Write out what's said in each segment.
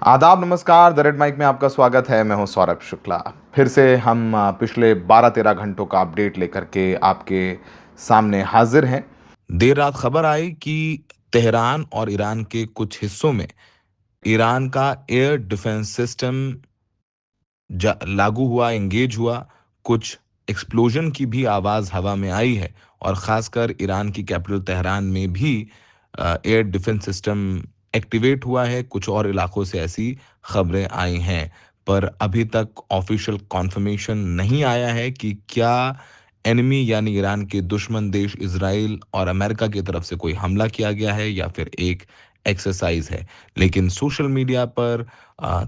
आदाब नमस्कार the red mic में आपका स्वागत है। मैं हूं सौरभ शुक्ला। फिर से हम पिछले 12-13 घंटों का अपडेट लेकर के आपके सामने हाजिर हैं। देर रात खबर आई कि तेहरान और ईरान के कुछ हिस्सों में ईरान का एयर डिफेंस सिस्टम लागू हुआ, एंगेज हुआ। कुछ एक्सप्लोजन की भी आवाज हवा में आई है और खासकर ईरान की कैपिटल तेहरान में भी एयर डिफेंस सिस्टम एक्टिवेट हुआ है। कुछ और इलाकों से ऐसी खबरें आई हैं, पर अभी तक ऑफिशियल कॉन्फर्मेशन नहीं आया है कि क्या एनिमी यानी ईरान के दुश्मन देश इजराइल और अमेरिका की तरफ से कोई हमला किया गया है या फिर एक एक्सरसाइज है। लेकिन सोशल मीडिया पर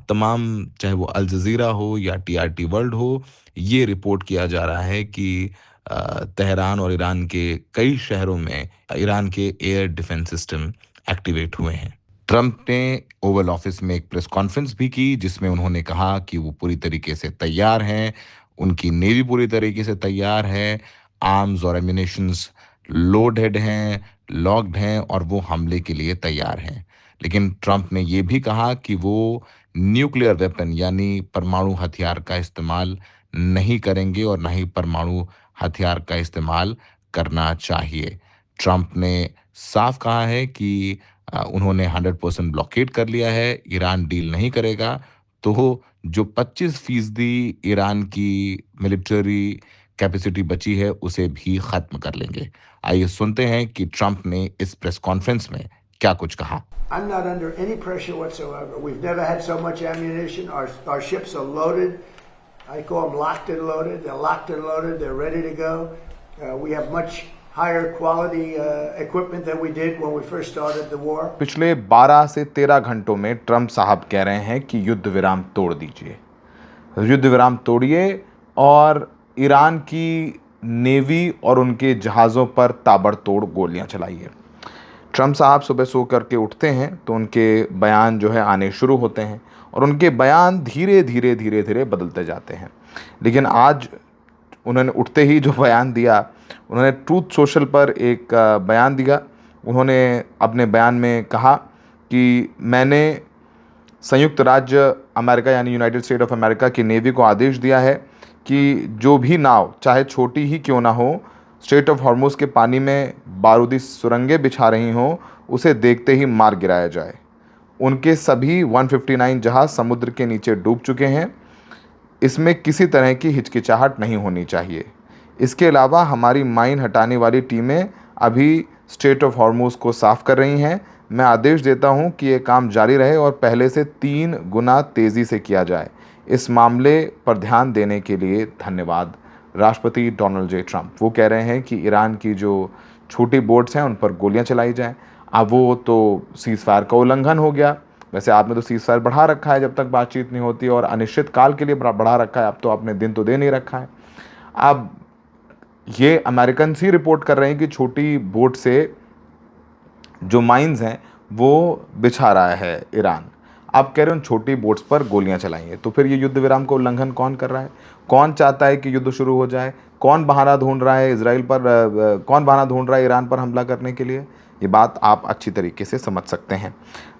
तमाम, चाहे वो अल जजीरा हो या टीआरटी वर्ल्ड हो, ये रिपोर्ट किया जा रहा है कि तेहरान और ईरान के कई शहरों में ईरान के एयर डिफेंस सिस्टम एक्टिवेट हुए हैं। ट्रंप ने ओवल ऑफिस में एक प्रेस कॉन्फ्रेंस भी की जिसमें उन्होंने कहा कि वो पूरी तरीके से तैयार हैं, उनकी नेवी पूरी तरीके से तैयार है, आर्म्स और एम्यूनेशंस लोडेड हैं, लॉक्ड हैं और वो हमले के लिए तैयार हैं। लेकिन ट्रंप ने ये भी कहा कि वो न्यूक्लियर वेपन यानी परमाणु हथियार का इस्तेमाल नहीं करेंगे और ना ही परमाणु हथियार का इस्तेमाल करना चाहिए। ट्रंप ने साफ कहा है कि उन्होंने 100% ब्लॉकेड कर लिया है, ईरान डील नहीं करेगा तो जो 25% ईरान की मिलिट्री कैपेसिटी बची है उसे भी खत्म कर लेंगे। आइए सुनते हैं कि ट्रंप ने इस प्रेस कॉन्फ्रेंस में क्या कुछ कहा। I'm not under any pressure whatsoever. We've never had so much ammunition. Our ships are loaded. I call them locked and loaded. They're locked and loaded. They're ready to go. We have much higher quality equipment than we did when we first started the war. पिछले 12 से 13 घंटों में Trump साहब कह रहे हैं कि युद्ध विराम तोड़ दीजिए, युद्ध विराम तोड़िए और ईरान की नेवी और उनके जहाज़ों पर ताबड़तोड़ गोलियां चलाइए। ट्रंप साहब सुबह सो करके उठते हैं तो उनके बयान जो है आने शुरू होते हैं और उनके बयान धीरे धीरे धीरे धीरे बदलते जाते हैं। लेकिन आज उन्होंने उठते ही जो बयान दिया, उन्होंने ट्रूथ सोशल पर एक बयान दिया। उन्होंने अपने बयान में कहा कि मैंने संयुक्त राज्य अमेरिका यानी यूनाइटेड स्टेट ऑफ अमेरिका की नेवी को आदेश दिया है कि जो भी नाव चाहे छोटी ही क्यों ना हो स्ट्रेट ऑफ हॉर्मुज़ के पानी में बारूदी सुरंगें बिछा रही हों, उसे देखते ही मार गिराया जाए। उनके सभी 159 जहाज़ समुद्र के नीचे डूब चुके हैं, इसमें किसी तरह की हिचकिचाहट नहीं होनी चाहिए। इसके अलावा हमारी माइन हटाने वाली टीमें अभी स्ट्रेट ऑफ हॉर्मुज़ को साफ़ कर रही हैं। मैं आदेश देता हूं कि ये काम जारी रहे और पहले से 3 गुना तेज़ी से किया जाए। इस मामले पर ध्यान देने के लिए धन्यवाद। राष्ट्रपति डोनाल्ड जे ट्रंप वो कह रहे हैं कि ईरान की जो छोटी बोट्स हैं उन पर गोलियां चलाई जाएं। अब वो तो सीज़ फायर का उल्लंघन हो गया। वैसे आपने तो सीज़ फायर बढ़ा रखा है जब तक बातचीत नहीं होती और अनिश्चित काल के लिए बढ़ा रखा है। अब तो आपने दिन तो दे नहीं रखा है। अब ये अमेरिकन ही रिपोर्ट कर रहे हैं कि छोटी बोट से जो माइंस हैं वो बिछा रहा है ईरान। आप कह रहे हो उन छोटी बोट्स पर गोलियां चलाएंगे, तो फिर ये युद्ध विराम का उल्लंघन कौन कर रहा है? कौन चाहता है कि युद्ध शुरू हो जाए? कौन बहाना ढूंढ रहा है इजराइल पर, कौन बहाना ढूंढ रहा है ईरान पर हमला करने के लिए? ये बात आप अच्छी तरीके से समझ सकते हैं।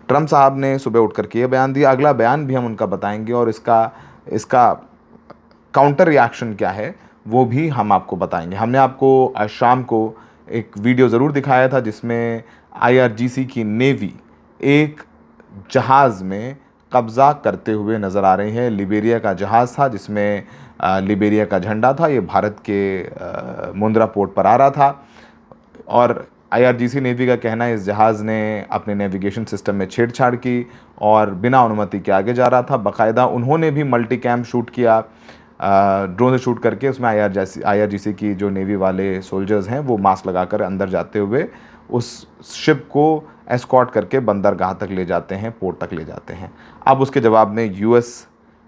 ट्रंप साहब ने सुबह उठ करके ये बयान दिया। अगला बयान भी हम उनका बताएंगे और इसका काउंटर रिएक्शन क्या है वो भी हम आपको बताएंगे। हमने आपको आज शाम को एक वीडियो ज़रूर दिखाया था जिसमें IRGC की नेवी एक जहाज़ में कब्ज़ा करते हुए नज़र आ रही है। लिबेरिया का जहाज़ था जिसमें लिबेरिया का झंडा था। ये भारत के मुंद्रा पोर्ट पर आ रहा था और IRGC नेवी का कहना है इस जहाज़ ने अपने नेविगेशन सिस्टम में छेड़छाड़ की और बिना अनुमति के आगे जा रहा था। बाकायदा उन्होंने भी मल्टी कैम शूट किया, ड्रोन से शूट करके। उसमें IRGC की जो नेवी वाले सोल्जर्स हैं वो मास्क लगाकर अंदर जाते हुए उस शिप को एस्कॉर्ट करके बंदरगाह तक ले जाते हैं, पोर्ट तक ले जाते हैं। अब उसके जवाब में US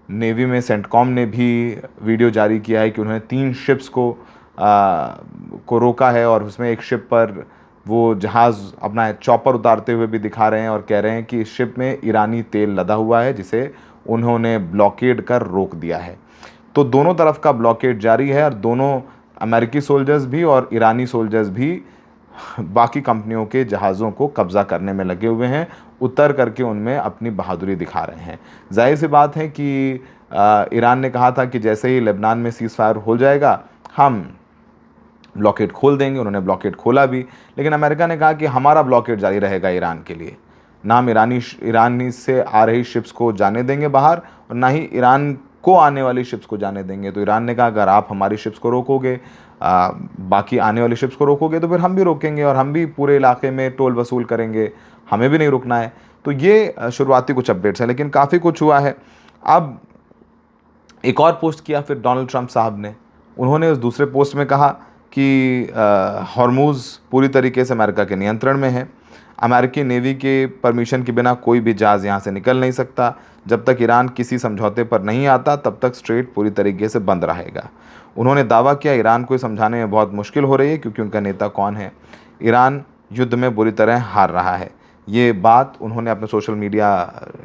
नेवी में सेंटकॉम ने भी वीडियो जारी किया है कि उन्होंने 3 शिप्स को रोका है और उसमें एक शिप पर वो जहाज़ अपना चॉपर उतारते हुए भी दिखा रहे हैं और कह रहे हैं कि इस शिप में ईरानी तेल लदा हुआ है जिसे उन्होंने ब्लॉकेड कर रोक दिया है। तो दोनों तरफ का ब्लॉकेड जारी है और दोनों अमेरिकी सोल्जर्स भी और ईरानी सोल्जर्स भी बाकी कंपनियों के जहाज़ों को कब्ज़ा करने में लगे हुए हैं, उतर करके उनमें अपनी बहादुरी दिखा रहे हैं। जाहिर सी बात है कि ईरान ने कहा था कि जैसे ही लेबनान में सीज़ फायर हो जाएगा हम ब्लॉकेड खोल देंगे। उन्होंने ब्लॉकेड खोला भी, लेकिन अमेरिका ने कहा कि हमारा ब्लॉकेड जारी रहेगा ईरान के लिए। ना हम ईरानी से आ रही शिप्स को जाने देंगे बाहर, और ना ही ईरान को आने वाली शिप्स को जाने देंगे। तो ईरान ने कहा अगर आप हमारी शिप्स को रोकोगे, बाकी आने वाली शिप्स को रोकोगे, तो फिर हम भी रोकेंगे और हम भी पूरे इलाके में टोल वसूल करेंगे, हमें भी नहीं रुकना है। तो ये शुरुआती कुछ अपडेट्स हैं, लेकिन काफ़ी कुछ हुआ है। अब एक और पोस्ट किया फिर डोनाल्ड ट्रंप साहब ने। उन्होंने उस दूसरे पोस्ट में कहा कि हॉर्मूज़ पूरी तरीके से अमेरिका के नियंत्रण में है। अमेरिकी नेवी के परमिशन के बिना कोई भी जहाज़ यहाँ से निकल नहीं सकता। जब तक ईरान किसी समझौते पर नहीं आता तब तक स्ट्रेट पूरी तरीके से बंद रहेगा। उन्होंने दावा किया ईरान को समझाने में बहुत मुश्किल हो रही है क्योंकि उनका नेता कौन है। ईरान युद्ध में बुरी तरह हार रहा है। ये बात उन्होंने अपने सोशल मीडिया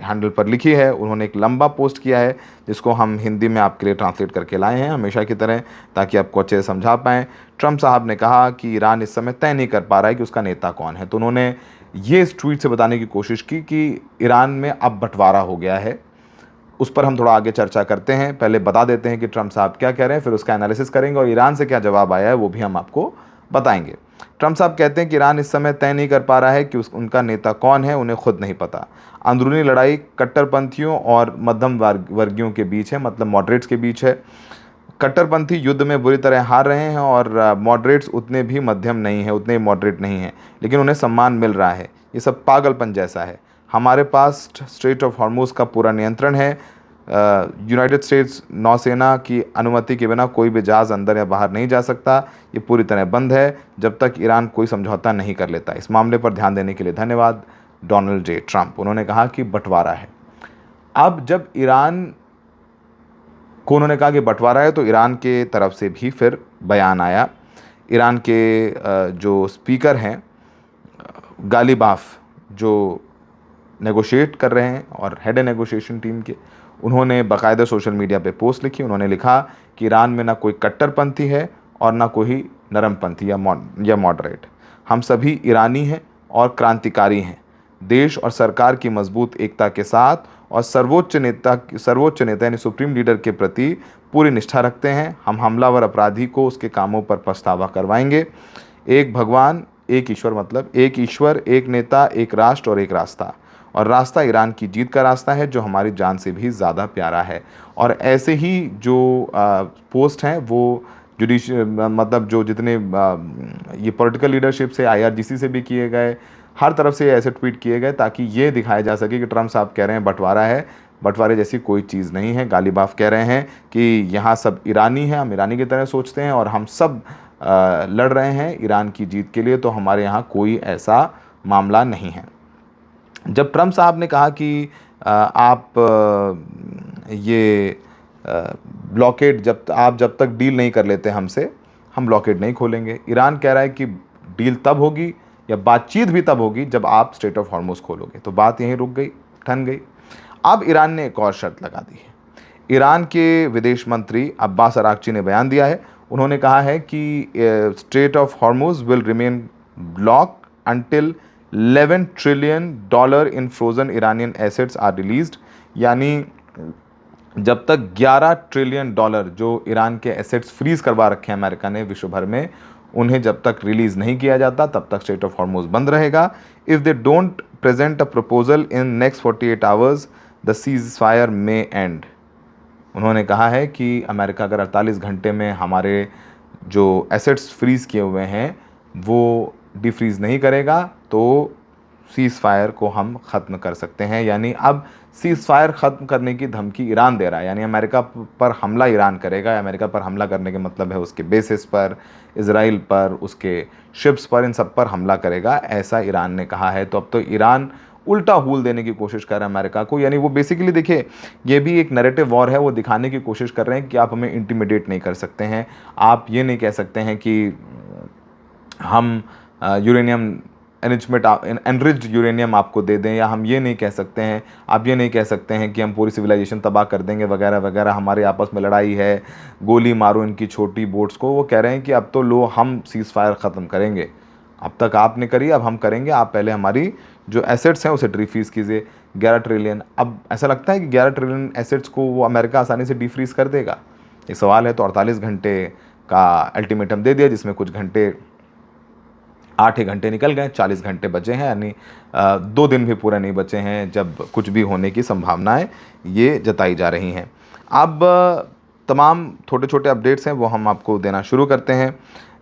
हैंडल पर लिखी है। उन्होंने एक लंबा पोस्ट किया है जिसको हम हिंदी में आपके लिए ट्रांसलेट करके लाए हैं हमेशा की तरह, ताकि आपको अच्छे से समझा पाएँ। ट्रंप साहब ने कहा कि ईरान इस समय तय नहीं कर पा रहा है कि उसका नेता कौन है। तो उन्होंने ये इस ट्वीट से बताने की कोशिश की कि ईरान में अब बंटवारा हो गया है। उस पर हम थोड़ा आगे चर्चा करते हैं। पहले बता देते हैं कि ट्रंप साहब क्या कह रहे हैं, फिर उसका एनालिसिस करेंगे और ईरान से क्या जवाब आया है वो भी हम आपको बताएंगे। ट्रंप साहब कहते हैं कि ईरान इस समय तय नहीं कर पा रहा है कि उनका नेता कौन है, उन्हें खुद नहीं पता। अंदरूनी लड़ाई कट्टरपंथियों और मध्यम वर्गियों के बीच है, मतलब मॉडरेट्स के बीच है। कट्टरपंथी युद्ध में बुरी तरह हार रहे हैं और मॉडरेट्स उतने भी मध्यम नहीं हैं, उतने मॉडरेट नहीं हैं, लेकिन उन्हें सम्मान मिल रहा है। ये सब पागलपन जैसा है। हमारे पास स्ट्रेट ऑफ हॉर्मूज़ का पूरा नियंत्रण है। यूनाइटेड स्टेट्स नौसेना की अनुमति के बिना कोई भी जहाज़ अंदर या बाहर नहीं जा सकता। ये पूरी तरह बंद है जब तक ईरान कोई समझौता नहीं कर लेता। इस मामले पर ध्यान देने के लिए धन्यवाद, डोनाल्ड जे ट्रंप। उन्होंने कहा कि बंटवारा है। अब जब ईरान को उन्होंने कहा कि बंटवारा है, तो ईरान के तरफ से भी फिर बयान आया। ईरान के जो स्पीकर हैं गालिबाफ, जो नेगोशिएट कर रहे हैं और हेड है नेगोशिएशन टीम के, उन्होंने बाकायदा सोशल मीडिया पे पोस्ट लिखी। उन्होंने लिखा कि ईरान में ना कोई कट्टरपंथी है और ना कोई नरमपंथी या मॉडरेट। हम सभी ईरानी हैं और क्रांतिकारी हैं। देश और सरकार की मजबूत एकता के साथ और सर्वोच्च नेता यानी सुप्रीम लीडर के प्रति पूरी निष्ठा रखते हैं। हम हमलावर अपराधी को उसके कामों पर पछतावा करवाएंगे। एक भगवान, एक ईश्वर, मतलब एक ईश्वर, एक नेता, एक राष्ट्र और एक रास्ता। और रास्ता ईरान की जीत का रास्ता है जो हमारी जान से भी ज़्यादा प्यारा है। और ऐसे ही जो पोस्ट हैं वो मतलब जो जितने ये पॉलिटिकल लीडरशिप से, IRGC से भी किए गए, हर तरफ से ऐसे ट्वीट किए गए ताकि ये दिखाया जा सके कि ट्रंप साहब कह रहे हैं बंटवारा है। बंटवारे जैसी कोई चीज़ नहीं है। गालिबाफ कह रहे हैं कि यहाँ सब ईरानी हैं, हम ईरानी की तरह सोचते हैं और हम सब लड़ रहे हैं ईरान की जीत के लिए, तो हमारे यहाँ कोई ऐसा मामला नहीं है। जब ट्रंप साहब ने कहा कि आप ये ब्लॉकेड जब तक डील नहीं कर लेते हमसे, हम ब्लॉकेड नहीं खोलेंगे। ईरान कह रहा है कि डील तब होगी या बातचीत भी तब होगी जब आप स्ट्रेट ऑफ हॉर्मूज़ खोलोगे। तो बात यहीं रुक गई, ठन गई। अब ईरान ने एक और शर्त लगा दी है। ईरान के विदेश मंत्री अब्बास अरागची ने बयान दिया है। उन्होंने कहा है कि strait of Hormuz will remain block until $11 trillion in frozen Iranian assets are released. यानी जब तक $11 ट्रिलियन जो ईरान के एसेट्स फ्रीज करवा रखे हैं अमेरिका ने विश्व भर में, उन्हें जब तक रिलीज़ नहीं किया जाता तब तक स्ट्रेट ऑफ हॉर्मूज़ बंद रहेगा। If they don't present a proposal in next 48 hours the cease fire may and. उन्होंने कहा है कि अमेरिका अगर 48 घंटे में हमारे जो एसेट्स फ्रीज़ किए हुए हैं वो डिफ्रीज़ नहीं करेगा तो सीज़ फायर को हम ख़त्म कर सकते हैं। यानी अब सीज़ फायर ख़त्म करने की धमकी ईरान दे रहा है। यानी अमेरिका पर हमला ईरान करेगा। अमेरिका पर हमला करने के मतलब है उसके बेसिस पर, इजराइल पर, उसके शिप्स पर, इन सब पर हमला करेगा, ऐसा ईरान ने कहा है। तो अब तो ईरान उल्टा हूल देने की कोशिश कर रहा है अमेरिका को। यानी वो बेसिकली देखिए, ये भी एक नैरेटिव वॉर है। वो दिखाने की कोशिश कर रहे हैं कि आप हमें इंटिमिडेट नहीं कर सकते हैं। आप ये नहीं कह सकते हैं कि हम यूरेनियम एनरिच्ड यूरेनियम आपको दे दें, या हम ये नहीं कह सकते हैं, आप ये नहीं कह सकते हैं कि हम पूरी सिविलाइजेशन तबाह कर देंगे वगैरह वगैरह, हमारे आपस में लड़ाई है, गोली मारो इनकी छोटी बोट्स को। वो कह रहे हैं कि अब तो लो हम सीज़ फायर ख़त्म करेंगे। अब तक आपने करी, अब हम करेंगे, आप पहले हमारी जो एसेट्स हैं उसे डिफ्रीज कीजिए। 11 ट्रिलियन, अब ऐसा लगता है कि 11 ट्रिलियन एसेट्स को वो अमेरिका आसानी से डिफ्रीज कर देगा? ये सवाल है। तो 48 घंटे का अल्टीमेटम दे दिया, जिसमें कुछ घंटे 8 ही घंटे निकल गए, 40 घंटे बचे हैं, यानी 2 दिन भी पूरे नहीं बचे हैं जब कुछ भी होने की संभावनाएं ये जताई जा रही हैं। अब तमाम छोटे छोटे अपडेट्स हैं वो हम आपको देना शुरू करते हैं।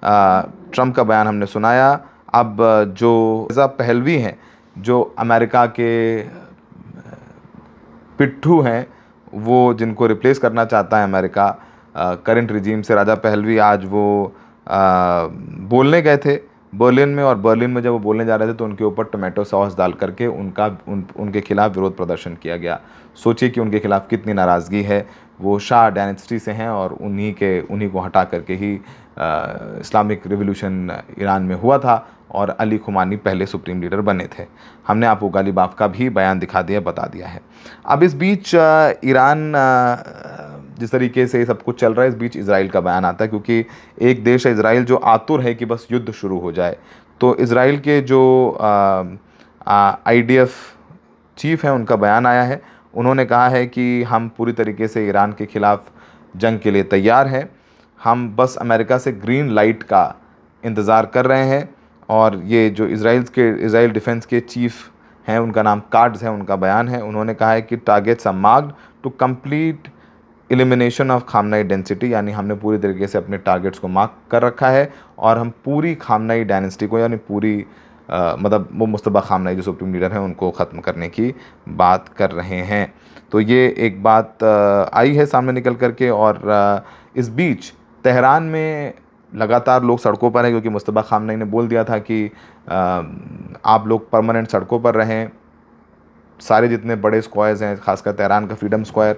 ट्रंप का बयान हमने सुनाया। अब जो रज़ा पहलवी हैं, जो अमेरिका के पिट्ठू हैं, वो जिनको रिप्लेस करना चाहता है अमेरिका करंट रिजीम से, राजा पहलवी आज वो बोलने गए थे बर्लिन में, और बर्लिन में जब वो बोलने जा रहे थे तो उनके ऊपर टोमेटो सॉस डाल करके उनके खिलाफ विरोध प्रदर्शन किया गया। सोचिए कि उनके खिलाफ कितनी नाराज़गी है। वो शाह डायनेस्टी से हैं और उन्हीं को हटा करके ही इस्लामिक रिवॉल्यूशन ईरान में हुआ था और अली खुमानी पहले सुप्रीम लीडर बने थे। हमने आपको गालिबाफ का भी बयान दिखा दिया, बता दिया है। अब इस बीच ईरान जिस तरीके से सब कुछ चल रहा है, इस बीच इजराइल का बयान आता है, क्योंकि एक देश है इजराइल जो आतुर है कि बस युद्ध शुरू हो जाए। तो इजराइल के जो IDF चीफ हैं उनका बयान आया है। उन्होंने कहा है कि हम पूरी तरीके से ईरान के खिलाफ जंग के लिए तैयार हैं, हम बस अमेरिका से ग्रीन लाइट का इंतज़ार कर रहे हैं। और ये जो इजराइल डिफेंस के चीफ हैं, उनका नाम कार्ड्स है, उनका बयान है। उन्होंने कहा है कि targets are marked to complete elimination of Khamenei density, यानी हमने पूरी तरीके से अपने टारगेट्स को मार्क कर रखा है और हम पूरी खामनाई डायनेस्टी को, यानी पूरी मतलब वो मुस्तफा खामनाई जो सुप्रीम लीडर हैं उनको ख़त्म करने की बात कर रहे हैं। तो ये एक बात आई है सामने निकल करके। और इस बीच तेहरान में लगातार लोग सड़कों पर हैं, क्योंकि मुस्तफा खामनाई ने बोल दिया था कि आप लोग परमानेंट सड़कों पर रहें। सारे जितने बड़े स्क्वायर्स हैं, खासकर तेहरान का फ्रीडम स्क्वायर,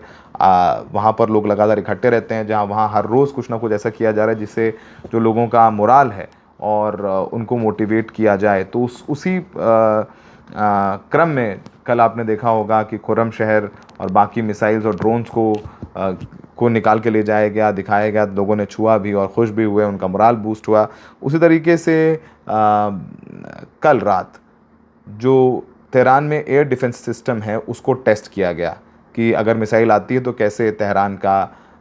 वहाँ पर लोग लगातार इकट्ठे रहते हैं, जहाँ वहाँ हर रोज़ कुछ ना कुछ ऐसा किया जा रहा है जिससे जो लोगों का मोराल है और उनको मोटिवेट किया जाए। तो उसी क्रम में कल आपने देखा होगा कि खुर्रम शहर और बाकी मिसाइल्स और ड्रोन्स को निकाल के ले जाया गया, दिखाया गया, लोगों ने छुआ भी और खुश भी हुए, उनका मोराल बूस्ट हुआ। उसी तरीके से कल रात जो तेहरान में एयर डिफेंस सिस्टम है उसको टेस्ट किया गया कि अगर मिसाइल आती है तो कैसे तेहरान का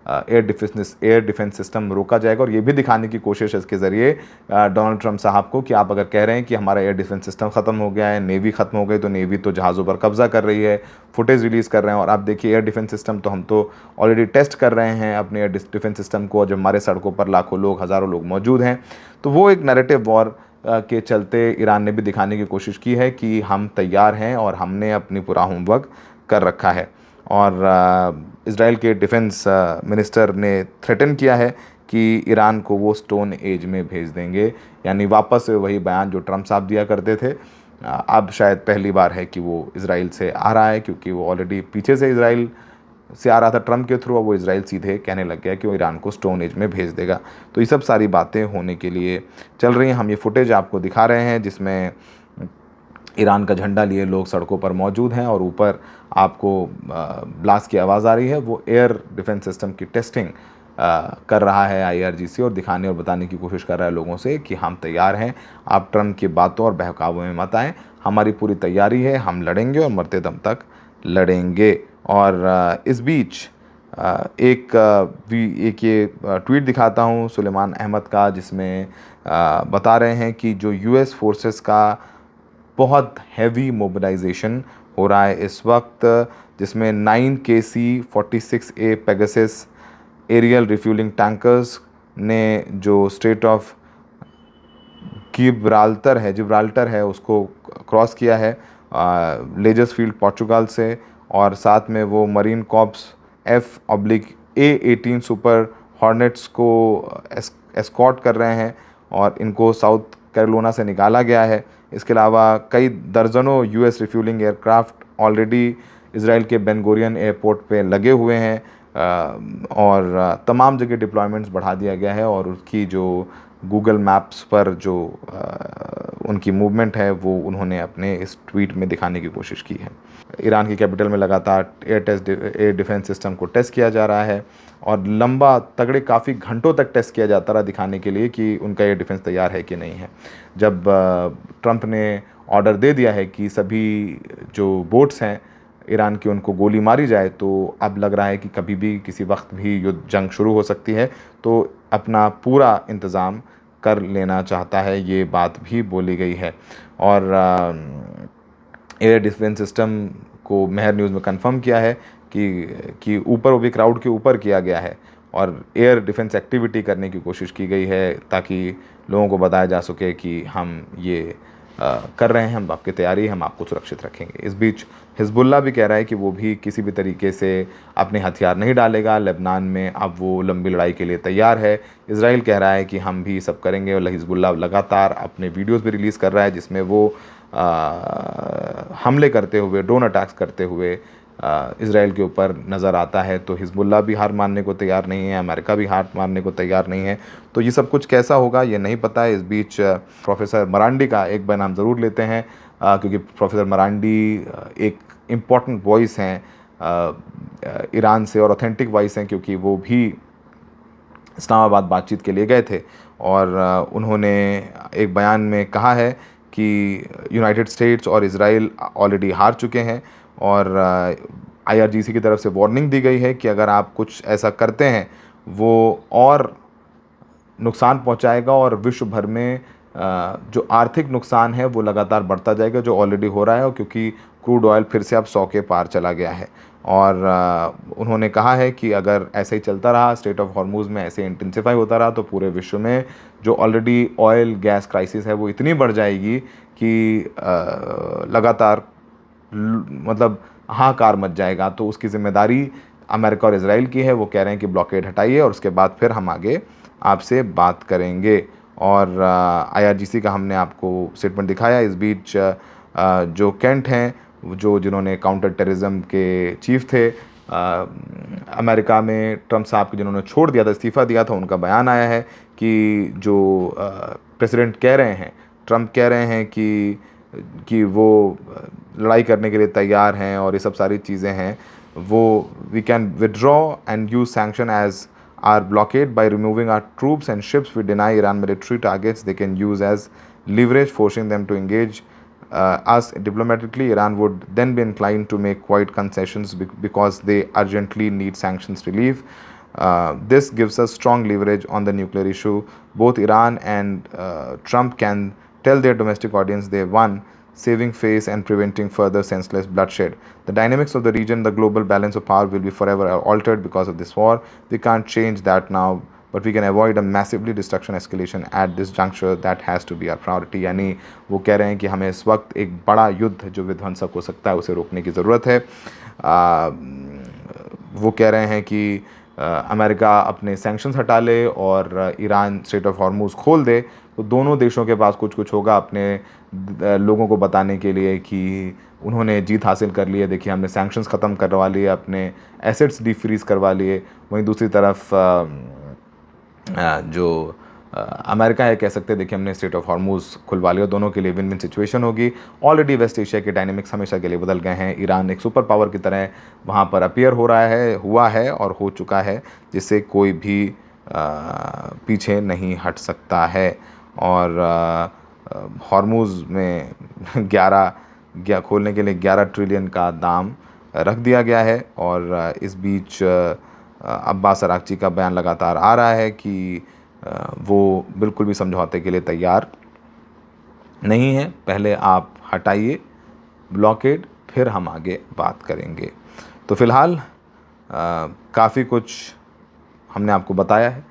एयर डिफेंस सिस्टम रोका जाएगा। और ये भी दिखाने की कोशिश है इसके ज़रिए डोनाल्ड ट्रंप साहब को कि आप अगर कह रहे हैं कि हमारा एयर डिफेंस सिस्टम ख़त्म हो गया है, नेवी ख़त्म हो गई, तो नेवी तो जहाज़ों पर कब्ज़ा कर रही है, फुटेज रिलीज़ कर रहे हैं। और आप देखिए एयर डिफेंस सिस्टम तो हम तो ऑलरेडी टेस्ट कर रहे हैं अपने एयर डिफेंस सिस्टम को, जब हमारे सड़कों पर लाखों लोग, हज़ारों लोग मौजूद हैं। तो वो एक नैरेटिव वॉर के चलते ईरान ने भी दिखाने की कोशिश की है कि हम तैयार हैं और हमने अपनी पूरा होमवर्क कर रखा है। और इजराइल के डिफेंस मिनिस्टर ने थ्रेटन किया है कि ईरान को वो स्टोन एज में भेज देंगे, यानी वापस से वही बयान जो ट्रंप साहब दिया करते थे। अब शायद पहली बार है कि वो इजराइल से आ रहा है, क्योंकि वो ऑलरेडी पीछे से इजराइल से आ रहा था ट्रंप के थ्रू, वो इजराइल सीधे कहने लग गया कि वो ईरान को स्टोन एज में भेज देगा। तो ये सब सारी बातें होने के लिए चल रही हैं। हम ये फुटेज आपको दिखा रहे हैं जिसमें ईरान का झंडा लिए लोग सड़कों पर मौजूद हैं और ऊपर आपको ब्लास्ट की आवाज़ आ रही है। वो एयर डिफेंस सिस्टम की टेस्टिंग कर रहा है IRGC, और दिखाने और बताने की कोशिश कर रहा है लोगों से कि हम तैयार हैं, आप ट्रंप की बातों और बहकावों में मत आएँ, हमारी पूरी तैयारी है, हम लड़ेंगे और मरते दम तक लड़ेंगे। और इस बीच एक ये ट्वीट दिखाता हूँ सुलेमान अहमद का, जिसमें बता रहे हैं कि जो US फोर्सेस का बहुत हैवी मोबिलाइजेशन हो रहा है इस वक्त, जिसमें 9 KC-46A Pegasus aerial refuelling tankers ने जो स्ट्रेट ऑफ जिब्राल्टर है उसको क्रॉस किया है लेजर्स फील्ड पोर्चुगल से, और साथ में वो marine corps F/A-18 super hornets को एस्कॉर्ट कर रहे हैं और इनको साउथ कैरोलिना से निकाला गया है। इसके अलावा कई दर्जनों US refuelling aircraft already Israel के बेन गुरियन एयरपोर्ट पे लगे हुए हैं और तमाम जगह डिप्लॉयमेंट्स बढ़ा दिया गया है और उसकी जो गूगल मैप्स पर जो उनकी मूवमेंट है वो उन्होंने अपने इस ट्वीट में दिखाने की कोशिश की है। ईरान की कैपिटल में लगातार एयर डिफेंस सिस्टम को टेस्ट किया जा रहा है और लंबा तगड़े काफ़ी घंटों तक टेस्ट किया जाता रहा दिखाने के लिए कि उनका एयर डिफेंस तैयार है कि नहीं है। जब ट्रंप ने ऑर्डर दे दिया है कि सभी जो बोट्स हैं ईरान की उनको गोली मारी जाए, तो अब लग रहा है कि कभी भी किसी वक्त भी युद्ध जंग शुरू हो सकती है, तो अपना पूरा इंतज़ाम कर लेना चाहता है, ये बात भी बोली गई है। और एयर डिफेंस सिस्टम को मेहर न्यूज़ में कंफर्म किया है कि ऊपर वो भी क्राउड के ऊपर किया गया है और एयर डिफेंस एक्टिविटी करने की कोशिश की गई है ताकि लोगों को बताया जा सके कि हम ये कर रहे हैं, हम आपकी तैयारी, हम आपको सुरक्षित रखेंगे। इस बीच हिजबुल्ला भी कह रहा है कि वो भी किसी भी तरीके से अपने हथियार नहीं डालेगा लेबनान में, अब वो लंबी लड़ाई के लिए तैयार है। इजराइल कह रहा है कि हम भी सब करेंगे और हिजबुल्ला लगातार अपने वीडियोस भी रिलीज़ कर रहा है जिसमें वो हमले करते हुए, ड्रोन अटैक्स करते हुए इजराइल के ऊपर नज़र आता है। तो हिजबुल्ला भी हार मानने को तैयार नहीं है, अमेरिका भी हार मानने को तैयार नहीं है। तो ये सब कुछ कैसा होगा ये नहीं पता है। इस बीच प्रोफेसर मरांडी का एक बयान हम ज़रूर लेते हैं क्योंकि प्रोफेसर मरांडी एक इम्पॉर्टेंट वॉइस हैं ईरान से और ऑथेंटिक वॉइस हैं क्योंकि वो भी इस्लामाबाद बातचीत के लिए गए थे और उन्होंने एक बयान में कहा है कि यूनाइटेड स्टेट्स और इज़राइल ऑलरेडी हार चुके हैं और IRGC की तरफ से वार्निंग दी गई है कि अगर आप कुछ ऐसा करते हैं वो और नुकसान पहुंचाएगा और विश्व भर में जो आर्थिक नुकसान है वो लगातार बढ़ता जाएगा जो ऑलरेडी हो रहा है, और क्योंकि क्रूड ऑयल फिर से अब 100 के पार चला गया है। और उन्होंने कहा है कि अगर ऐसे ही चलता रहा, स्ट्रेट ऑफ हॉर्मुज़ में ऐसे इंटेंसिफाई होता रहा, तो पूरे विश्व में जो ऑलरेडी ऑयल गैस क्राइसिस है वो इतनी बढ़ जाएगी कि लगातार मतलब हाहाकार मच जाएगा। तो उसकी ज़िम्मेदारी अमेरिका और इजराइल की है। वो कह रहे हैं कि ब्लॉकेड हटाइए और उसके बाद फिर हम आगे आपसे बात करेंगे। और IRGC का हमने आपको स्टेटमेंट दिखाया। इस बीच जो केंट हैं जिन्होंने काउंटर टेररिज्म के चीफ थे अमेरिका में, ट्रंप साहब के जिन्होंने छोड़ दिया था, इस्तीफ़ा दिया था, उनका बयान आया है कि जो प्रेसिडेंट कह रहे हैं, ट्रंप कह रहे हैं कि वो लड़ाई करने के लिए तैयार हैं और ये सब सारी चीज़ें हैं। वो we can withdraw and use sanction as our blockade by removing our troops and ships. We deny Iran military targets they can use as leverage, forcing them to engage us diplomatically. Iran would then be inclined to make quite concessions because they urgently need sanctions relief. This gives us strong leverage on the nuclear issue. Both Iran and Trump can tell their domestic audience they won, saving face and preventing further senseless bloodshed. The dynamics of the region, the global balance of power will be forever altered because of this war. We can't change that now, but we can avoid a massively destruction escalation at this juncture. That has to be our priority. यानी वो कह रहे हैं कि हमें इस वक्त एक बड़ा युद्ध जो विध्वंसक हो सकता है उसे रोकने की ज़रूरत है। वो कह रहे हैं कि अमेरिका अपने सैंक्शंस हटा ले और ईरान स्ट्रेट ऑफ हॉर्मुज़ खोल दे, तो दोनों देशों के पास कुछ कुछ होगा अपने लोगों को बताने के लिए कि उन्होंने जीत हासिल कर ली है। देखिए, हमने सैंक्शंस ख़त्म करवा लिए, अपने एसेट्स डीफ्रीज़ करवा लिए। वहीं दूसरी तरफ जो अमेरिका है, कह सकते हैं देखिए हमने स्ट्रेट ऑफ हॉर्मुज़ खुलवा लिया। दोनों के लिए विन विन सिचुएशन होगी। ऑलरेडी वेस्ट एशिया के डायनेमिक्स हमेशा के लिए बदल गए हैं। ईरान एक सुपर पावर की तरह वहाँ पर अपीयर हुआ है और हो चुका है, जिससे कोई भी पीछे नहीं हट सकता है। और हॉर्मुज़ में खोलने के लिए 11 ट्रिलियन का दाम रख दिया गया है। और इस बीच अब्बास अरागची का बयान लगातार आ रहा है कि वो बिल्कुल भी समझौते के लिए तैयार नहीं है। पहले आप हटाइए ब्लॉकेड, फिर हम आगे बात करेंगे। तो फ़िलहाल काफ़ी कुछ हमने आपको बताया है,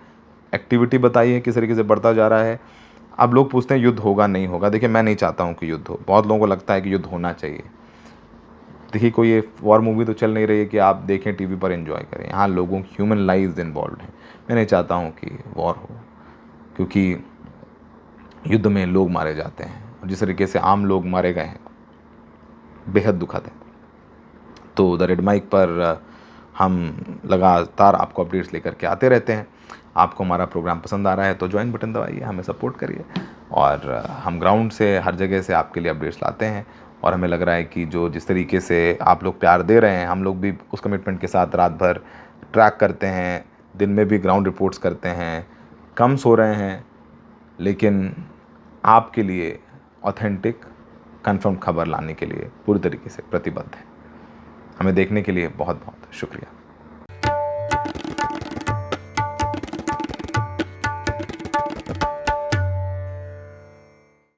एक्टिविटी बताई है किस तरीके से बढ़ता जा रहा है। अब लोग पूछते हैं युद्ध होगा नहीं होगा। देखिए, मैं नहीं चाहता हूँ कि युद्ध हो। बहुत लोगों को लगता है कि युद्ध होना चाहिए। देखिए, कोई ये वॉर मूवी तो चल नहीं रही है कि आप देखें टीवी पर एंजॉय करें। यहाँ लोगों की ह्यूमन लाइव्स इन्वॉल्व हैं। मैं नहीं चाहता हूँ कि वॉर हो, क्योंकि युद्ध में लोग मारे जाते हैं और जिस तरीके से आम लोग मारे गए हैं बेहद दुखद है। तो द रेड माइक पर हम लगातार आपको अपडेट्स लेकर के आते रहते हैं। आपको हमारा प्रोग्राम पसंद आ रहा है तो ज्वाइन बटन दबाइए, हमें सपोर्ट करिए। और हम ग्राउंड से हर जगह से आपके लिए अपडेट्स लाते हैं, और हमें लग रहा है कि जो जिस तरीके से आप लोग प्यार दे रहे हैं, हम लोग भी उस कमिटमेंट के साथ रात भर ट्रैक करते हैं, दिन में भी ग्राउंड रिपोर्ट्स करते हैं, कम सो रहे हैं, लेकिन आपके लिए ऑथेंटिक कंफर्म खबर लाने के लिए पूरी तरीके से प्रतिबद्ध है। हमें देखने के लिए बहुत बहुत शुक्रिया।